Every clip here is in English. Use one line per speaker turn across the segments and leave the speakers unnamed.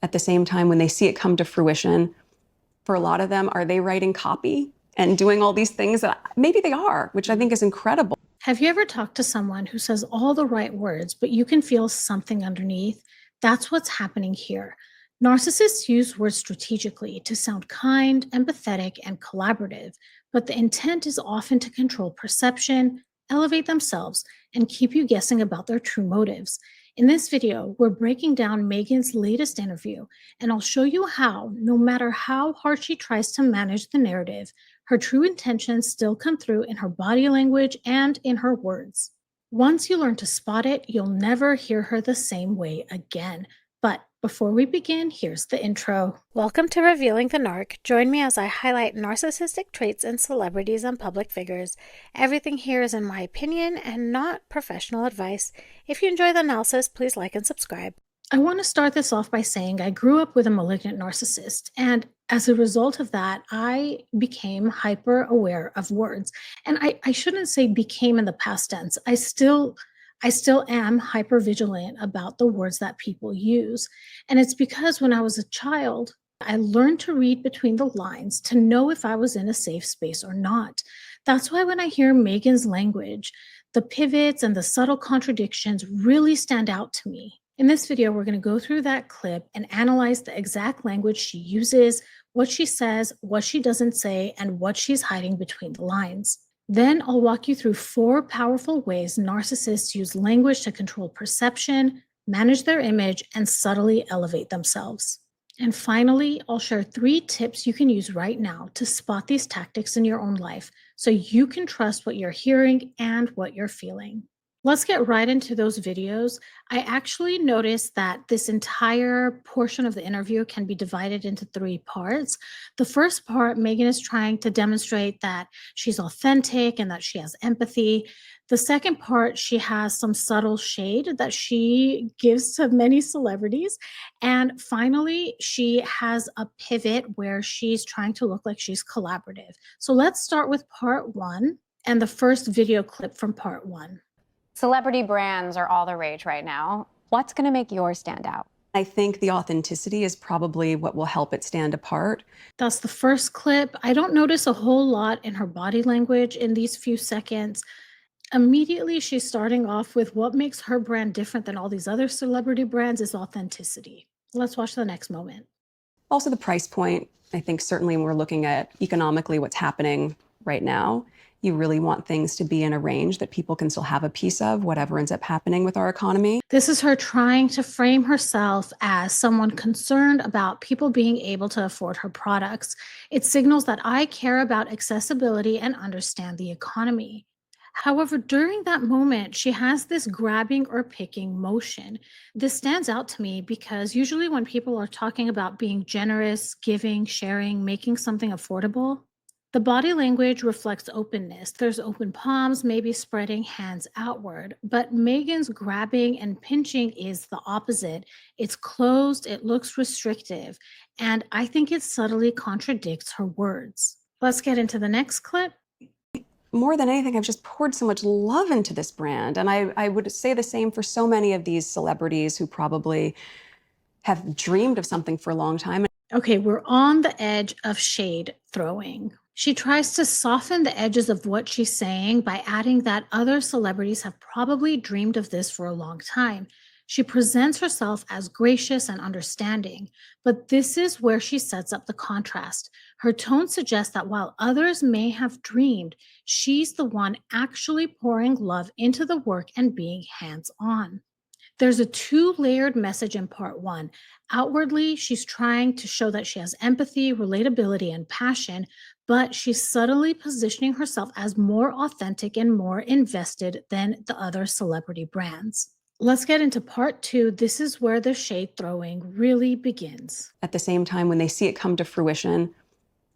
At the same time, when they see it come to fruition, for a lot of them, are they writing copy and doing all these things that maybe they are, which I think is incredible.
Have you ever talked to someone who says all the right words, but you can feel something underneath? That's what's happening here. Narcissists use words strategically to sound kind, empathetic, and collaborative, but the intent is often to control perception, elevate themselves, and keep you guessing about their true motives. In this video, we're breaking down Meghan's latest interview, and I'll show you how, no matter how hard she tries to manage the narrative, her true intentions still come through in her body language and in her words. Once you learn to spot it, you'll never hear her the same way again. But before we begin, here's the intro. Welcome to Revealing the Narc. Join me as I highlight narcissistic traits in celebrities and public figures. Everything here is in my opinion and not professional advice. If you enjoy the analysis, please like and subscribe. I want to start this off by saying I grew up with a malignant narcissist, and as a result of that, I became hyper aware of words. And I shouldn't say became in the past tense. I still am hyper vigilant about the words that people use. And it's because when I was a child, I learned to read between the lines to know if I was in a safe space or not. That's why when I hear Meghan's language, the pivots and the subtle contradictions really stand out to me. In this video, we're going to go through that clip and analyze the exact language she uses, what she says, what she doesn't say, and what she's hiding between the lines. Then I'll walk you through 4 powerful ways narcissists use language to control perception, manage their image, and subtly elevate themselves. And finally, I'll share 3 tips you can use right now to spot these tactics in your own life so you can trust what you're hearing and what you're feeling. Let's get right into those videos. I actually noticed that this entire portion of the interview can be divided into 3 parts. The first part, Meghan is trying to demonstrate that she's authentic and that she has empathy. The second part, she has some subtle shade that she gives to many celebrities. And finally, she has a pivot where she's trying to look like she's collaborative. So let's start with part 1 and the first video clip from part 1.
Celebrity brands are all the rage right now. What's going to make yours stand out?
I think the authenticity is probably what will help it stand apart.
That's the first clip. I don't notice a whole lot in her body language in these few seconds. Immediately, she's starting off with what makes her brand different than all these other celebrity brands is authenticity. Let's watch the next moment.
Also, the price point. I think certainly when we're looking at economically what's happening right now, you really want things to be in a range that people can still have a piece of, whatever ends up happening with our economy.
This is her trying to frame herself as someone concerned about people being able to afford her products. It signals that I care about accessibility and understand the economy. However, during that moment, she has this grabbing or picking motion. This stands out to me because usually when people are talking about being generous, giving, sharing, making something affordable, the body language reflects openness. There's open palms, maybe spreading hands outward. But Meghan's grabbing and pinching is the opposite. It's closed, it looks restrictive, and I think it subtly contradicts her words. Let's get into the next clip.
More than anything, I've just poured so much love into this brand. And I would say the same for so many of these celebrities who probably have dreamed of something for a long time.
Okay, we're on the edge of shade throwing. She tries to soften the edges of what she's saying by adding that other celebrities have probably dreamed of this for a long time. She presents herself as gracious and understanding, but this is where she sets up the contrast. Her tone suggests that while others may have dreamed, she's the one actually pouring love into the work and being hands-on. There's a 2-layered message in part 1. Outwardly, she's trying to show that she has empathy, relatability, and passion, but she's subtly positioning herself as more authentic and more invested than the other celebrity brands. Let's get into part 2. This is where the shade throwing really begins.
At the same time, when they see it come to fruition,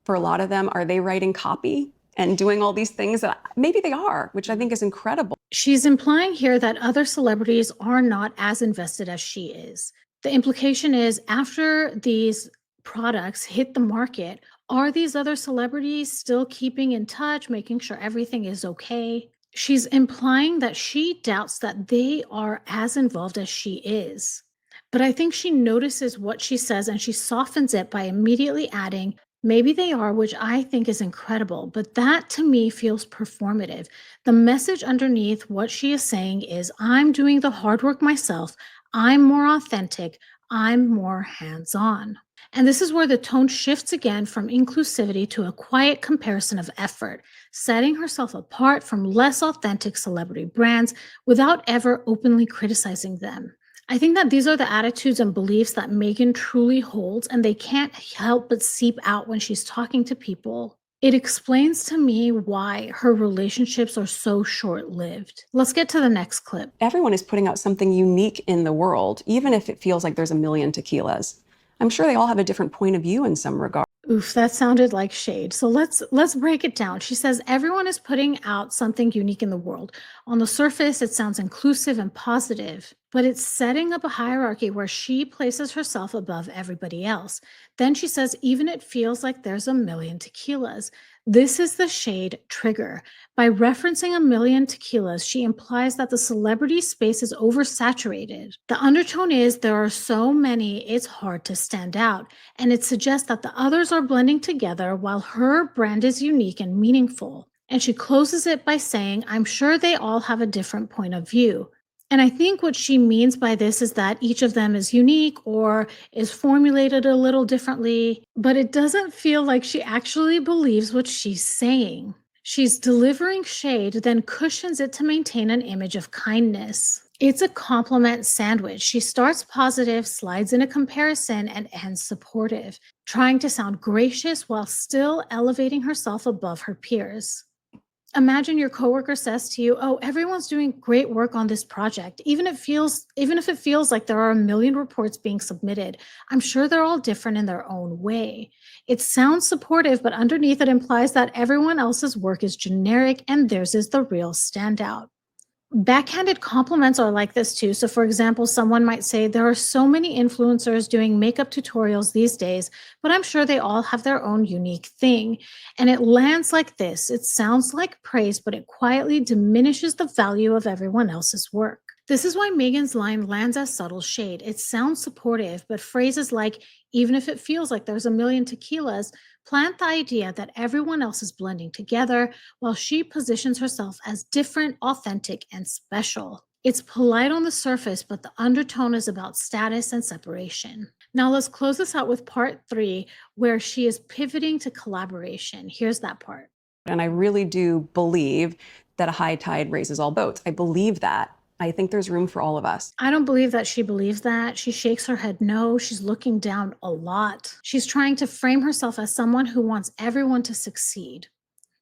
for a lot of them, are they writing copy and doing all these things that maybe they are, which I think is incredible.
She's implying here that other celebrities are not as invested as she is. The implication is after these products hit the market, are these other celebrities still keeping in touch, making sure everything is okay? She's implying that she doubts that they are as involved as she is. But I think she notices what she says and she softens it by immediately adding, maybe they are, which I think is incredible. But that to me feels performative. The message underneath what she is saying is, I'm doing the hard work myself. I'm more authentic. I'm more hands on. And this is where the tone shifts again from inclusivity to a quiet comparison of effort, setting herself apart from less authentic celebrity brands without ever openly criticizing them. I think that these are the attitudes and beliefs that Meghan truly holds, and they can't help but seep out when she's talking to people. It explains to me why her relationships are so short lived. Let's get to the next clip.
Everyone is putting out something unique in the world, even if it feels like there's a million tequilas. I'm sure they all have a different point of view in some regard.
Oof, that sounded like shade. So let's break it down. She says everyone is putting out something unique in the world. On the surface, it sounds inclusive and positive, but it's setting up a hierarchy where she places herself above everybody else. Then she says even it feels like there's a million tequilas. This is the shade trigger. By referencing a million tequilas, she implies that the celebrity space is oversaturated. The undertone is there are so many, it's hard to stand out. And it suggests that the others are blending together while her brand is unique and meaningful. And she closes it by saying, I'm sure they all have a different point of view. And I think what she means by this is that each of them is unique or is formulated a little differently, but it doesn't feel like she actually believes what she's saying. She's delivering shade, then cushions it to maintain an image of kindness. It's a compliment sandwich. She starts positive, slides in a comparison, and ends supportive, trying to sound gracious while still elevating herself above her peers. Imagine your coworker says to you, "Oh, everyone's doing great work on this project, even if it feels like there are a million reports being submitted. I'm sure they're all different in their own way." It sounds supportive, but underneath it implies that everyone else's work is generic and theirs is the real standout. Backhanded compliments are like this too. So, for example, someone might say, there are so many influencers doing makeup tutorials these days, but I'm sure they all have their own unique thing. And it lands like this. It sounds like praise, but it quietly diminishes the value of everyone else's work. This is why Megan's line lands as subtle shade. It sounds supportive, but phrases like, even if it feels like there's a million tequilas, plant the idea that everyone else is blending together while she positions herself as different, authentic, and special. It's polite on the surface, but the undertone is about status and separation. Now let's close this out with part 3, where she is pivoting to collaboration. Here's that part.
And I really do believe that a high tide raises all boats. I believe that. I think there's room for all of us.
I don't believe that she believes that. She shakes her head no. She's looking down a lot. She's trying to frame herself as someone who wants everyone to succeed.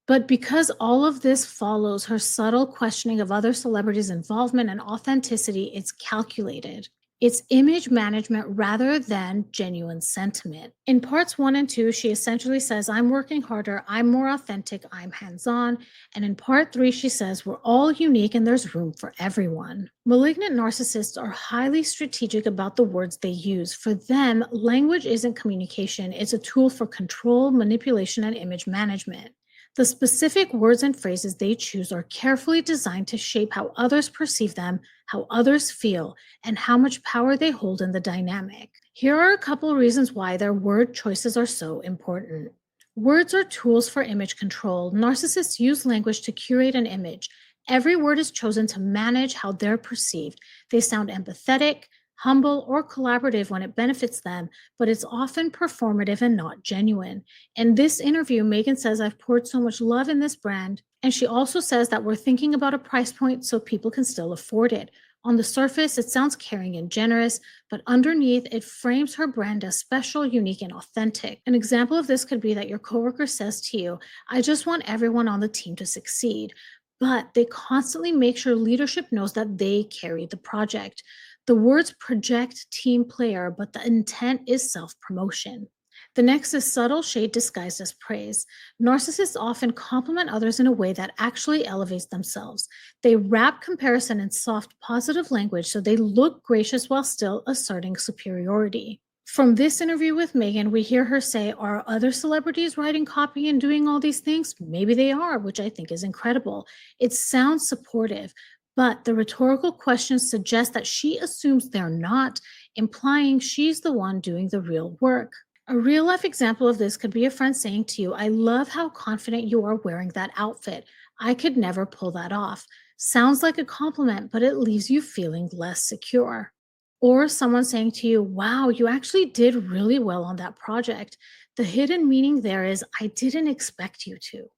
But because all of this follows her subtle questioning of other celebrities' involvement and authenticity, it's calculated. It's image management rather than genuine sentiment. In parts 1 and 2, she essentially says, I'm working harder, I'm more authentic, I'm hands on. And in part 3, she says, we're all unique and there's room for everyone. Malignant narcissists are highly strategic about the words they use. For them, language isn't communication, it's a tool for control, manipulation, and image management. The specific words and phrases they choose are carefully designed to shape how others perceive them, how others feel, and how much power they hold in the dynamic. Here are a couple reasons why their word choices are so important. Words are tools for image control. Narcissists use language to curate an image. Every word is chosen to manage how they're perceived. They sound empathetic, humble, or collaborative when it benefits them, but it's often performative and not genuine. In this interview, Meghan says, I've poured so much love in this brand. And she also says that we're thinking about a price point so people can still afford it. On the surface, it sounds caring and generous, but underneath, it frames her brand as special, unique, and authentic. An example of this could be that your coworker says to you, I just want everyone on the team to succeed. But they constantly make sure leadership knows that they carry the project. The words project team player, but the intent is self-promotion. The next is subtle shade disguised as praise. Narcissists often compliment others in a way that actually elevates themselves. They wrap comparison in soft, positive language so they look gracious while still asserting superiority. From this interview with Meghan, we hear her say, are other celebrities writing copy and doing all these things? Maybe they are, which I think is incredible. It sounds supportive, but the rhetorical questions suggest that she assumes they're not. implying she's the one doing the real work. A real life example of this could be a friend saying to you, I love how confident you are wearing that outfit. I could never pull that off. Sounds like a compliment, but it leaves you feeling less secure. Or someone saying to you, wow, you actually did really well on that project. The hidden meaning there is, I didn't expect you to.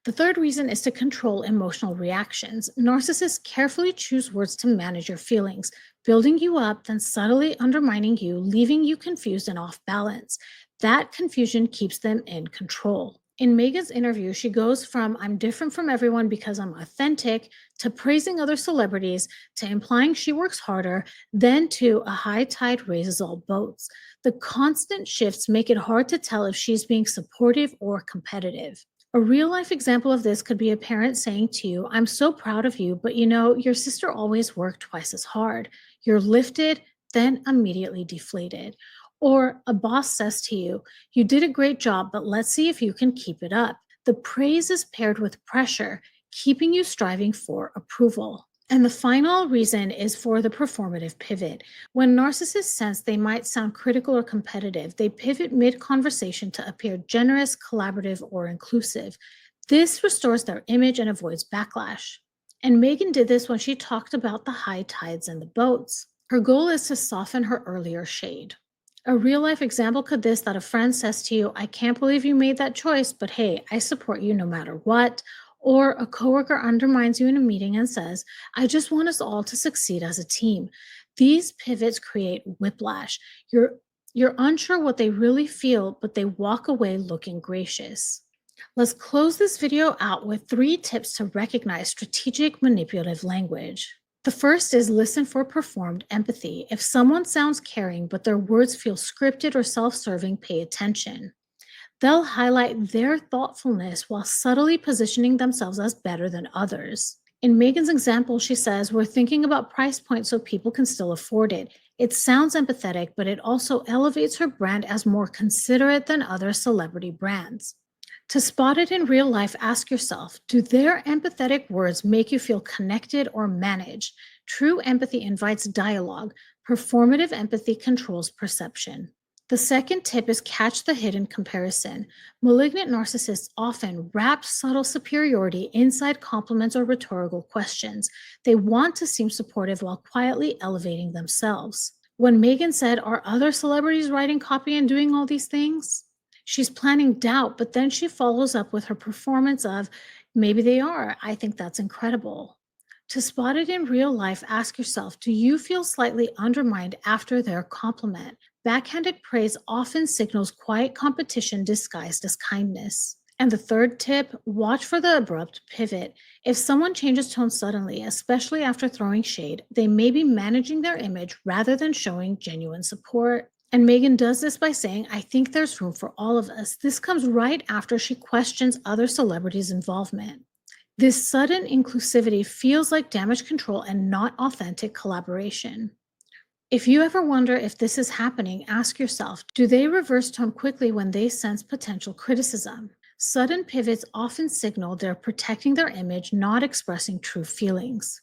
The third reason is to control emotional reactions. Narcissists carefully choose words to manage your feelings, building you up, then subtly undermining you, leaving you confused and off balance. That confusion keeps them in control. In Meghan's interview, she goes from I'm different from everyone because I'm authentic to praising other celebrities to implying she works harder, then to a high tide raises all boats. The constant shifts make it hard to tell if she's being supportive or competitive. A real life example of this could be a parent saying to you, I'm so proud of you, but your sister always worked twice as hard. You're lifted, then immediately deflated. Or a boss says to you, you did a great job, but let's see if you can keep it up. The praise is paired with pressure, keeping you striving for approval. And the final reason is for the performative pivot. When narcissists sense they might sound critical or competitive, they pivot mid conversation to appear generous, collaborative, or inclusive. This restores their image and avoids backlash. And Meghan did this when she talked about the high tides and the boats. Her goal is to soften her earlier shade. A real life example could this that a friend says to you, I can't believe you made that choice, but hey, I support you no matter what. Or a coworker undermines you in a meeting and says, I just want us all to succeed as a team. These pivots create whiplash. You're unsure what they really feel, but they walk away looking gracious. Let's close this video out with 3 tips to recognize strategic manipulative language. The first is listen for performed empathy. If someone sounds caring, but their words feel scripted or self-serving, pay attention. They'll highlight their thoughtfulness while subtly positioning themselves as better than others. In Meghan's example, she says, we're thinking about price points so people can still afford it. It sounds empathetic, but it also elevates her brand as more considerate than other celebrity brands. To spot it in real life, ask yourself, do their empathetic words make you feel connected or managed? True empathy invites dialogue. Performative empathy controls perception. The second tip is catch the hidden comparison. Malignant narcissists often wrap subtle superiority inside compliments or rhetorical questions. They want to seem supportive while quietly elevating themselves. When Meghan said, are other celebrities writing copy and doing all these things? She's planting doubt, but then she follows up with her performance of, maybe they are. I think that's incredible. To spot it in real life, ask yourself, do you feel slightly undermined after their compliment? Backhanded praise often signals quiet competition disguised as kindness. And the third tip, watch for the abrupt pivot. If someone changes tone suddenly, especially after throwing shade, they may be managing their image rather than showing genuine support. And Meghan does this by saying, I think there's room for all of us. This comes right after she questions other celebrities' involvement. This sudden inclusivity feels like damage control and not authentic collaboration. If you ever wonder if this is happening, ask yourself, do they reverse tone quickly when they sense potential criticism? Sudden pivots often signal they're protecting their image, not expressing true feelings.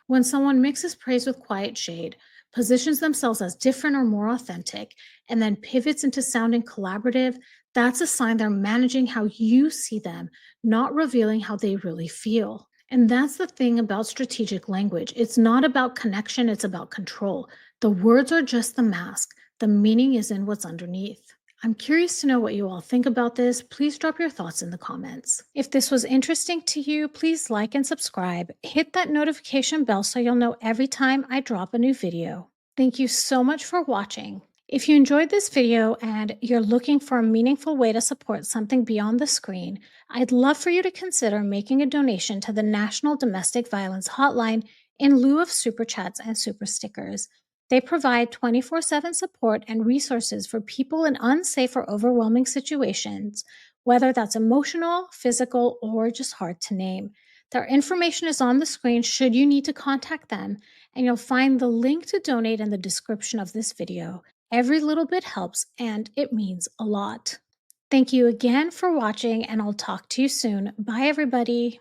When someone mixes praise with quiet shade, positions themselves as different or more authentic, and then pivots into sounding collaborative, that's a sign they're managing how you see them, not revealing how they really feel. And that's the thing about strategic language. It's not about connection, it's about control. The words are just the mask. The meaning is in what's underneath. I'm curious to know what you all think about this. Please drop your thoughts in the comments. If this was interesting to you, please like and subscribe. Hit that notification bell so you'll know every time I drop a new video. Thank you so much for watching. If you enjoyed this video and you're looking for a meaningful way to support something beyond the screen, I'd love for you to consider making a donation to the National Domestic Violence Hotline in lieu of super chats and super stickers. They provide 24/7 support and resources for people in unsafe or overwhelming situations, whether that's emotional, physical, or just hard to name. Their information is on the screen should you need to contact them, and you'll find the link to donate in the description of this video. Every little bit helps, and it means a lot. Thank you again for watching, and I'll talk to you soon. Bye, everybody.